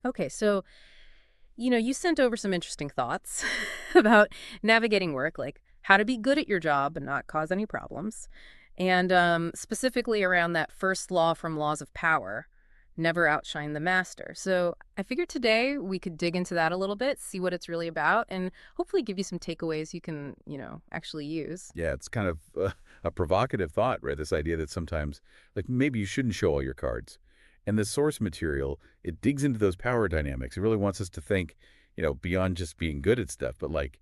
Okay, so, you sent over some interesting thoughts about navigating work, like how to be good at your job and not cause any problems. And specifically around that first law from Laws of Power, never outshine the master. So I figured today we could dig into that a little bit, see what it's really about, and hopefully give you some takeaways you can, actually use. Yeah, it's kind of a provocative thought, right? This idea that sometimes, like, maybe you shouldn't show all your cards. And the source material, it digs into those power dynamics. It really wants us to think, beyond just being good at stuff, but like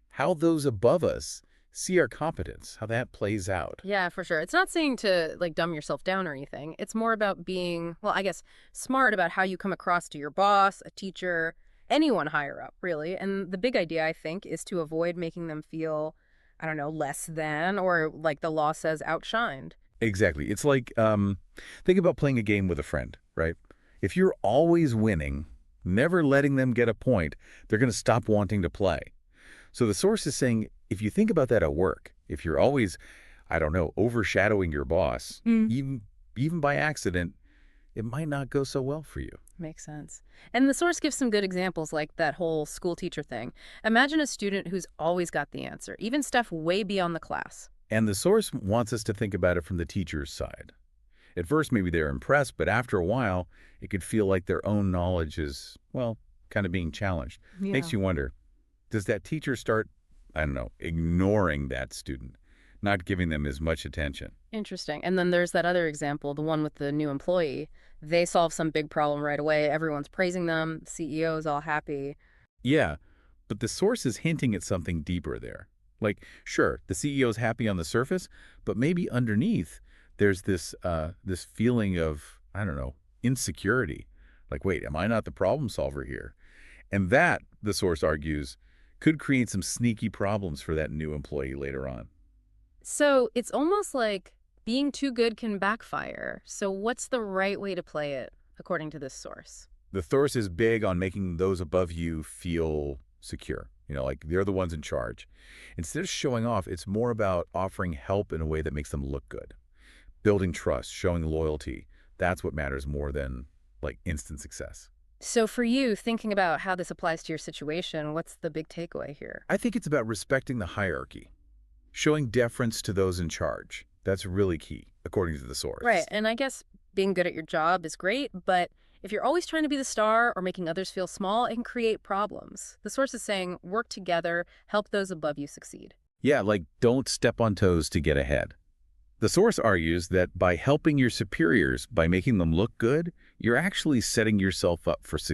how those above us see our competence, how that plays out. Yeah, for sure. It's not saying to like dumb yourself down or anything. It's more about being, well, I guess, smart about how you come across to your boss, a teacher, anyone higher up, really. And the big idea, I think, is to avoid making them feel, I don't know, less than or like the law says outshined. Exactly. It's like, think about playing a game with a friend, right? If you're always winning, never letting them get a point, they're going to stop wanting to play. So the source is saying, if you think about that at work, if you're always, I don't know, overshadowing your boss, even by accident, it might not go so well for you. Makes sense. And the source gives some good examples like that whole school teacher thing. Imagine a student who's always got the answer, even stuff way beyond the class. And the source wants us to think about it from the teacher's side. At first, maybe they're impressed, but after a while, it could feel like their own knowledge is, well, kind of being challenged. Makes Yeah. you wonder, does that teacher start, I don't know, ignoring that student, not giving them as much attention? Interesting. And then there's that other example, the one with the new employee. They solve some big problem right away. Everyone's praising them. The CEO's all happy. Yeah, but the source is hinting at something deeper there. Like, sure, the CEO's happy on the surface, but maybe underneath there's this feeling of, I don't know, insecurity. Like, wait, am I not the problem solver here? And that, the source argues, could create some sneaky problems for that new employee later on. So it's almost like being too good can backfire. So what's the right way to play it, according to this source? The source is big on making those above you feel secure. Like they're the ones in charge. Instead of showing off, it's more about offering help in a way that makes them look good. Building trust, showing loyalty. That's what matters more than like instant success. So for you, thinking about how this applies to your situation, what's the big takeaway here? I think it's about respecting the hierarchy, showing deference to those in charge. That's really key, according to the Right. source. And I guess being good at your job is great, but if you're always trying to be the star or making others feel small, it can create problems. The source is saying work together, help those above you succeed. Yeah, like don't step on toes to get ahead. The source argues that by helping your superiors, by making them look good, you're actually setting yourself up for success.